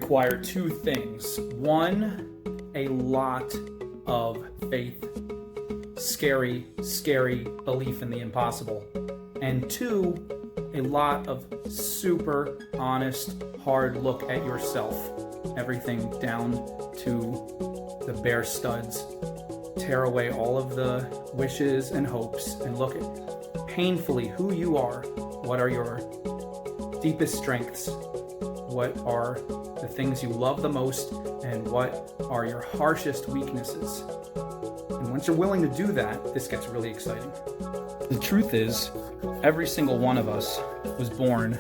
require two things. One, a lot of faith. Scary belief in the impossible. And two, a lot of super honest, hard look at yourself. Everything down to the bare studs. Tear away all of the wishes and hopes and look at painfully who you are. What are your deepest strengths? What are the things you love the most? And what are your harshest weaknesses? And once you're willing to do that, this gets really exciting. The truth is, every single one of us was born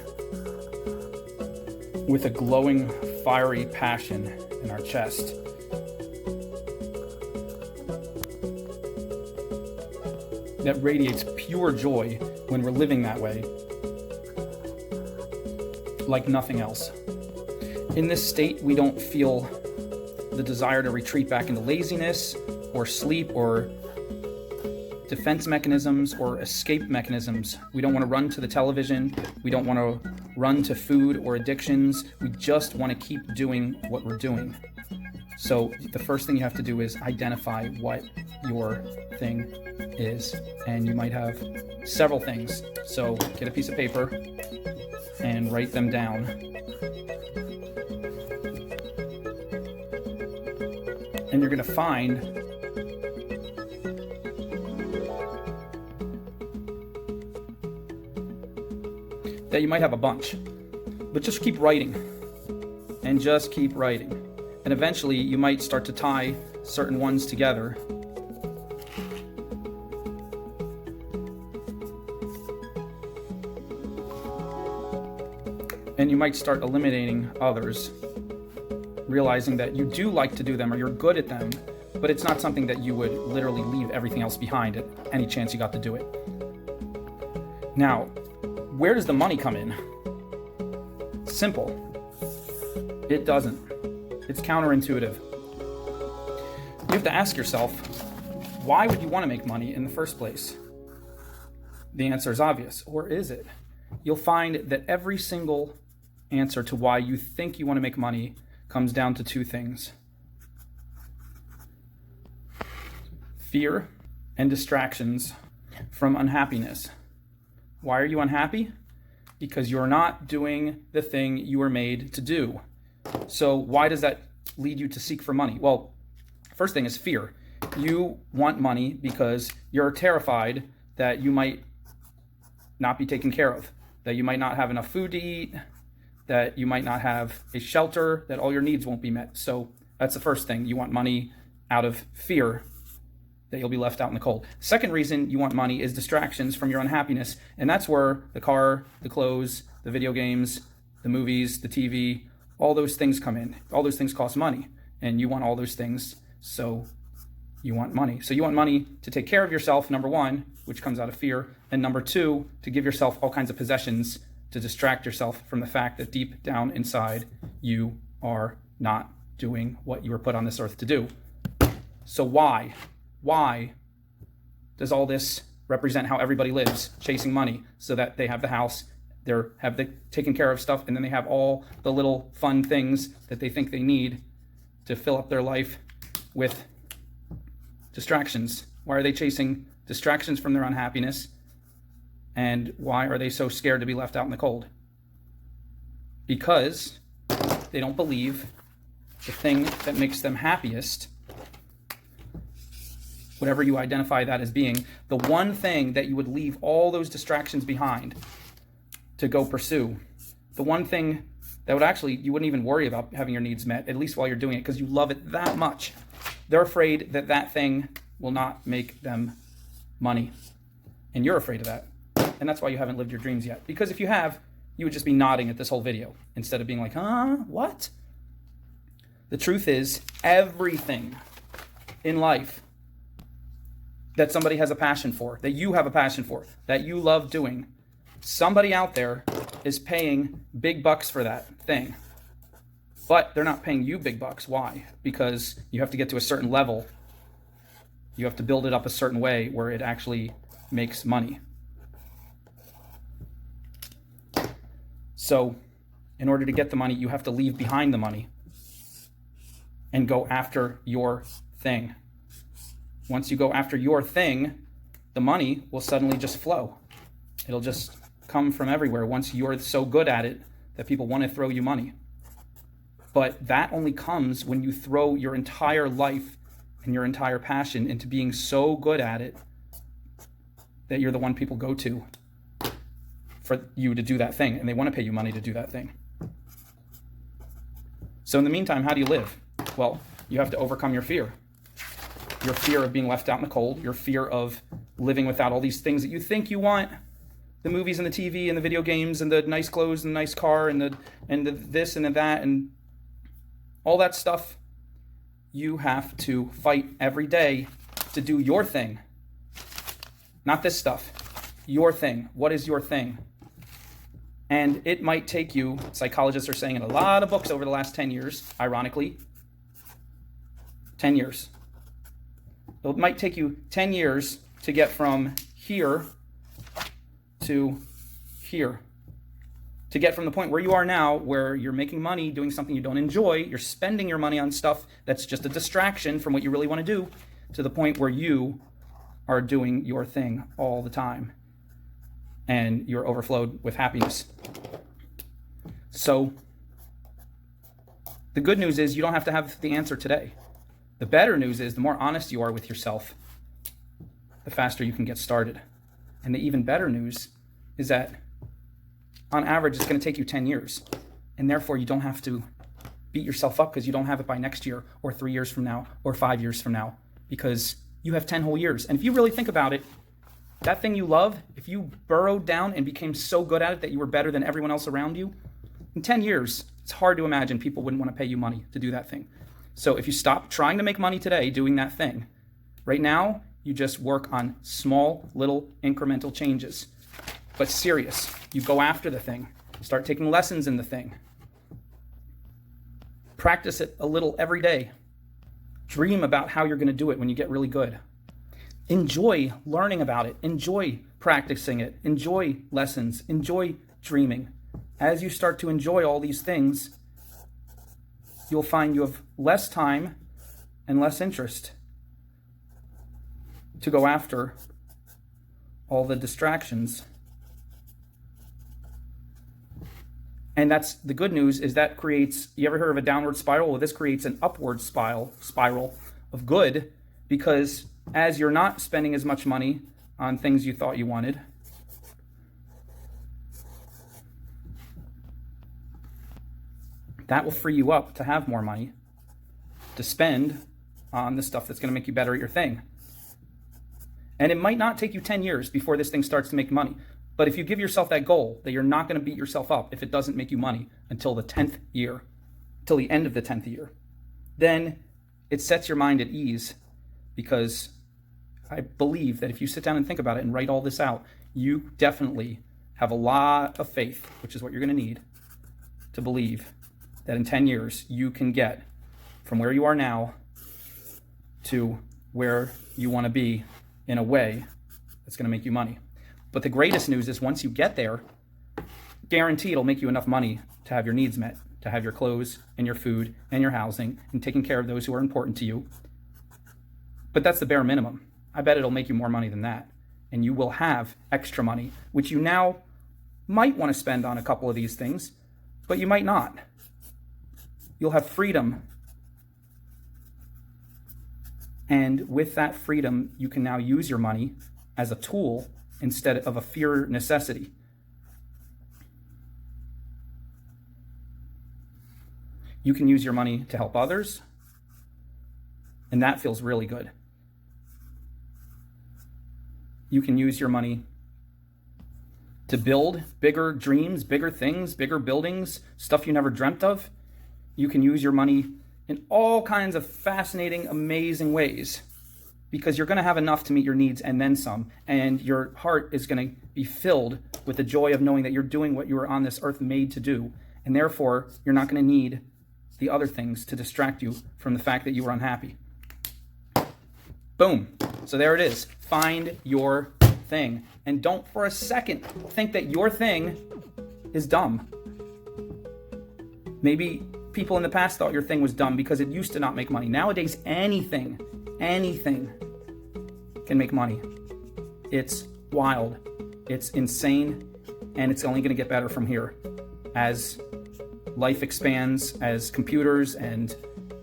with a glowing, fiery passion in our chest. That radiates pure joy when we're living that way, like nothing else. In this state, we don't feel the desire to retreat back into laziness or sleep or defense mechanisms or escape mechanisms. We don't want to run to the television. We don't want to run to food or addictions. We just want to keep doing what we're doing. So the first thing you have to do is identify what your thing is. And you might have several things. So get a piece of paper and write them down. And you're going to find that you might have a bunch, but just keep writing and just keep writing. And eventually you might start to tie certain ones together. And you might start eliminating others, realizing that you do like to do them or you're good at them, but it's not something that you would literally leave everything else behind at any chance you got to do it. Now, where does the money come in? Simple. It doesn't. It's counterintuitive. You have to ask yourself, why would you want to make money in the first place? The answer is obvious, or is it? You'll find that every single answer to why you think you want to make money comes down to two things: fear and distractions from unhappiness. Why are you unhappy? Because you're not doing the thing you were made to do. So why does that lead you to seek for money? Well, first thing is fear. You want money because you're terrified that you might not be taken care of, that you might not have enough food to eat, that you might not have a shelter, that all your needs won't be met. So that's the first thing. You want money out of fear that you'll be left out in the cold. Second reason you want money is distractions from your unhappiness. And that's where the car, the clothes, the video games, the movies, the TV, all those things come in. All those things cost money. And you want all those things, so you want money. So you want money to take care of yourself, number one, which comes out of fear. And number two, to give yourself all kinds of possessions to distract yourself from the fact that deep down inside, you are not doing what you were put on this earth to do. So why? Why does all this represent how everybody lives, chasing money so that they have the house, they have the taken care of stuff, and then they have all the little fun things that they think they need to fill up their life with distractions? Why are they chasing distractions from their unhappiness? And why are they so scared to be left out in the cold? Because they don't believe the thing that makes them happiest, whatever you identify that as being, the one thing that you would leave all those distractions behind to go pursue, the one thing that would actually, you wouldn't even worry about having your needs met, at least while you're doing it, because you love it that much. They're afraid that that thing will not make them money. And you're afraid of that. And that's why you haven't lived your dreams yet. Because if you have, you would just be nodding at this whole video instead of being like, what? The truth is, everything in life that somebody has a passion for, that you have a passion for, that you love doing, somebody out there is paying big bucks for that thing. But they're not paying you big bucks. Why? Because you have to get to a certain level. You have to build it up a certain way where it actually makes money. So in order to get the money, you have to leave behind the money. and go after your thing. Once you go after your thing, the money will suddenly just flow. It'll just come from everywhere once you're so good at it that people want to throw you money. But that only comes when you throw your entire life and your entire passion into being so good at it that you're the one people go to for you to do that thing, and they want to pay you money to do that thing. So in the meantime, how do you live? Well, you have to overcome your fear. Your fear of being left out in the cold, your fear of living without all these things that you think you want. The movies and the TV and the video games and the nice clothes and the nice car and the this and the that and all that stuff. You have to fight every day to do your thing. Not this stuff. Your thing. What is your thing? And it might take you, psychologists are saying in a lot of books over the last 10 years, ironically, 10 years. It might take you 10 years to get from here to here. To get from the point where you are now, where you're making money doing something you don't enjoy, you're spending your money on stuff that's just a distraction from what you really want to do, to the point where you are doing your thing all the time and you're overflowed with happiness. So the good news is you don't have to have the answer today. The better news is the more honest you are with yourself, the faster you can get started. And the even better news is that on average, it's going to take you 10 years. And therefore, you don't have to beat yourself up because you don't have it by next year or 3 years from now or 5 years from now, because you have 10 whole years. And if you really think about it, that thing you love, if you burrowed down and became so good at it that you were better than everyone else around you, in 10 years, it's hard to imagine people wouldn't want to pay you money to do that thing. So if you stop trying to make money today doing that thing, right now, you just work on small, little, incremental changes. But serious, you go after the thing. Start taking lessons in the thing. Practice it a little every day. Dream about how you're going to do it when you get really good. Enjoy learning about it. Enjoy practicing it. Enjoy lessons. Enjoy dreaming. As you start to enjoy all these things, you'll find you have less time and less interest to go after all the distractions. And that's the good news, is that creates, you ever heard of a downward spiral? Well, this creates an upward spiral of good, because as you're not spending as much money on things you thought you wanted, that will free you up to have more money to spend on the stuff that's going to make you better at your thing. And it might not take you 10 years before this thing starts to make money. But if you give yourself that goal, that you're not going to beat yourself up if it doesn't make you money until the 10th year, till the end of the 10th year, then it sets your mind at ease, because I believe that if you sit down and think about it and write all this out, you definitely have a lot of faith, which is what you're going to need to believe that in 10 years you can get from where you are now to where you want to be in a way that's going to make you money. But the greatest news is once you get there, guarantee it'll make you enough money to have your needs met, to have your clothes and your food and your housing and taking care of those who are important to you. But that's the bare minimum. I bet it'll make you more money than that. And you will have extra money, which you now might want to spend on a couple of these things, but you might not. You'll have freedom. And with that freedom, you can now use your money as a tool instead of a fear necessity. You can use your money to help others, and that feels really good. You can use your money to build bigger dreams, bigger things, bigger buildings, stuff you never dreamt of. You can use your money in all kinds of fascinating, amazing ways, because you're going to have enough to meet your needs and then some, and your heart is going to be filled with the joy of knowing that you're doing what you were on this earth made to do, and therefore you're not going to need the other things to distract you from the fact that you were unhappy. Boom. So there it is. Find your thing, and don't for a second think that your thing is dumb. Maybe people in the past thought your thing was dumb because it used to not make money. Nowadays, anything can make money. It's wild. It's insane. And it's only going to get better from here. As life expands, as computers and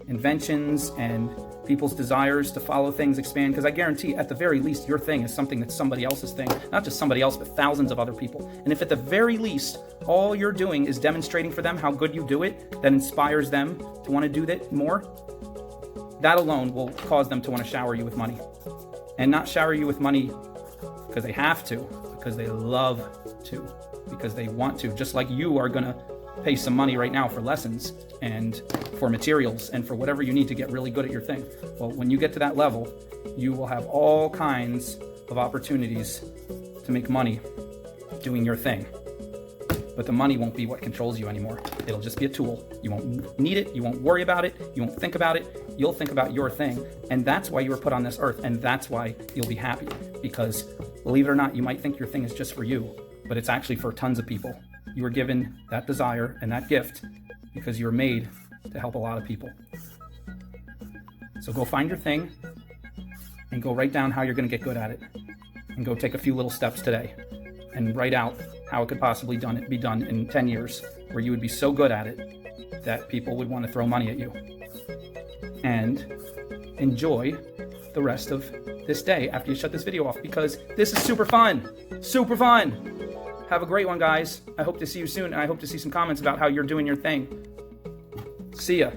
inventions and people's desires to follow things expand, because I guarantee at the very least your thing is something that's somebody else's thing, not just somebody else, but thousands of other people. And if at the very least all you're doing is demonstrating for them how good you do it, that inspires them to want to do that more, that alone will cause them to want to shower you with money. And not shower you with money because they have to, because they love to, because they want to, just like you are going to pay some money right now for lessons and for materials and for whatever you need to get really good at your thing. Well, when you get to that level, you will have all kinds of opportunities to make money doing your thing. But the money won't be what controls you anymore. It'll just be a tool. You won't need it. You won't worry about it. You won't think about it. You'll think about your thing. And that's why you were put on this earth. And that's why you'll be happy. Because believe it or not, you might think your thing is just for you, but it's actually for tons of people. You were given that desire and that gift because you were made to help a lot of people. So go find your thing and go write down how you're going to get good at it. And go take a few little steps today and write out how it could possibly be done in 10 years, where you would be so good at it that people would want to throw money at you. And enjoy the rest of this day after you shut this video off, because this is super fun. Super fun. Have a great one, guys. I hope to see you soon, and I hope to see some comments about how you're doing your thing. See ya.